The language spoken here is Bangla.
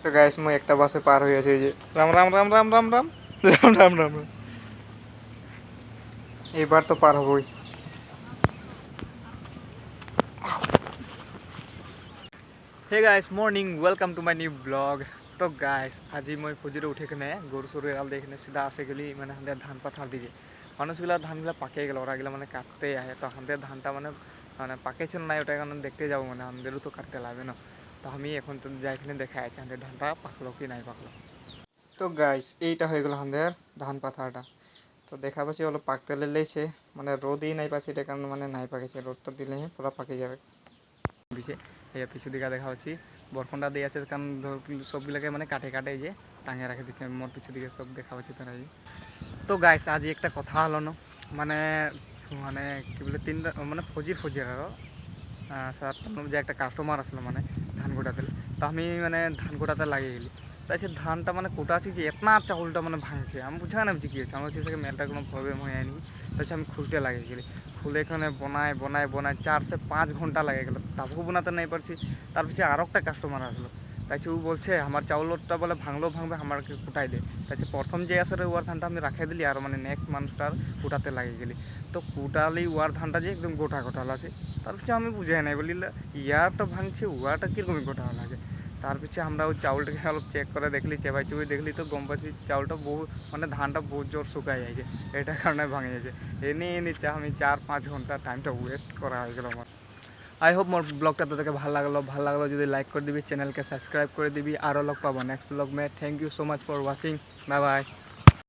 তো গাইস মই একটা বাসে পার হয়ে আছি, এই যে রাম রাম রাম রাম রাম রাম রাম রাম রাম রাম। এইবার তো পার হবই। Hey guys morning, welcome to my new blog. তো গাইস আজি মই ফজিৰে উঠি কিনে গৰু চৰু এৰাল দি কিনে চিধা আছে গেলি মানে হাতে ধান পথাৰ দিকে মানুষগুলা ধানগুলা পাকে গেল, ওরা গেলে মানে কাটতে আহে। তো হাতে ধানটা মানে মানে পাকেছে না নাই ওটা কারণ দেখতে যাবো, মানে আমাদেরও তো কাটতে লাগবে না। তো আমি এখন তো যাই কিনে দেখা আছি হাতে ধানটা পাকলো কি নাই পাকলো। তো গাইস এইটা হয়ে গেল আমাদের ধান পাথাটা। তো দেখা পাচ্ছি অলপ পাকতে লেগেছে, মানে রোদই নাই পাচ্ছি, এটা কারণে মানে নাই পাকেছে। রোদটা দিলে পুরো পাকে যাবে। দিকে এই পিছু দিকে দেখা পাচ্ছি বরফনটা দিয়ে আছে, কারণ সবগুলোকে মানে কাটে কাটে যে টাঙিয়ে রাখে দিচ্ছে মোর পিছু দিকে সব দেখা পাচ্ছি তারা। তো গাইস আজি একটা কথা হলো না, মানে মানে কি বলে তিনটা মানে ফজির ফজির আরো স্যার যে একটা কাস্টমার আসলো মানে ধান গোটাতে। তো আমি মানে ধান গোটাতে লাগিয়ে গেলি, তাই সে ধানটা মানে কোটাছি যে এতনা চাউলটা মানে ভাঙছে, আমি বুঝা না বুঝি কি হয়েছে। আমার হচ্ছে মেলটা কোনো প্রবলেম হয়ে যায়নি, তাই আমি খুলতে লাগিয়ে গেলি। খুলে এখানে বনায় বনায় বনায় 4 से 5 ঘন্টা লাগে গেলো, তারপর বোনাতে নাই পারছি। তার পিছিয়ে আরও একটা কাস্টমার আসলো, তাই ও বলছে আমার চাউলটা বলে ভাঙলেও ভাঙবে, আমাকে কুটাই দে। তাই প্রথম যে আসলে ওয়ার ধানটা আমি রাখে দিলি, আর মানে নেক্সট মানুষটার কুটাতে লাগিয়ে গেলি। তো কুটালি ওয়ার ধানটা যে একদম গোটা গোটা আছে। তার পিছিয়ে আমি বুঝে নাই বলি ইয়ারটা ভাঙছে ওয়ারটা কীরকম গোটা লাগে। তার পিছিয়ে আমরা ওই চাউলটাকে অলপ চেক করে দেখলি, চেবাই চুবাই দেখলি, তো গম পাচ্ছি চাউলটা বহু মানে ধানটা বহুত জোর শুকাই যাইছে, এটার কারণে ভাঙে যাচ্ছে। এনে এনে আমি 4-5 ঘন্টা টাইমটা ওয়েস্ট করা হয়ে গেল আমার। আই হোপ মোর ব্লগটা তোদেরকে ভাল লাগলো যদি লাইক করে দিবি, চ্যানেলকে সাবস্ক্রাইব করে দিবি। আরও লগ পাবো নেক্সট ব্লগ মে। Thank you so much for watching, bye by.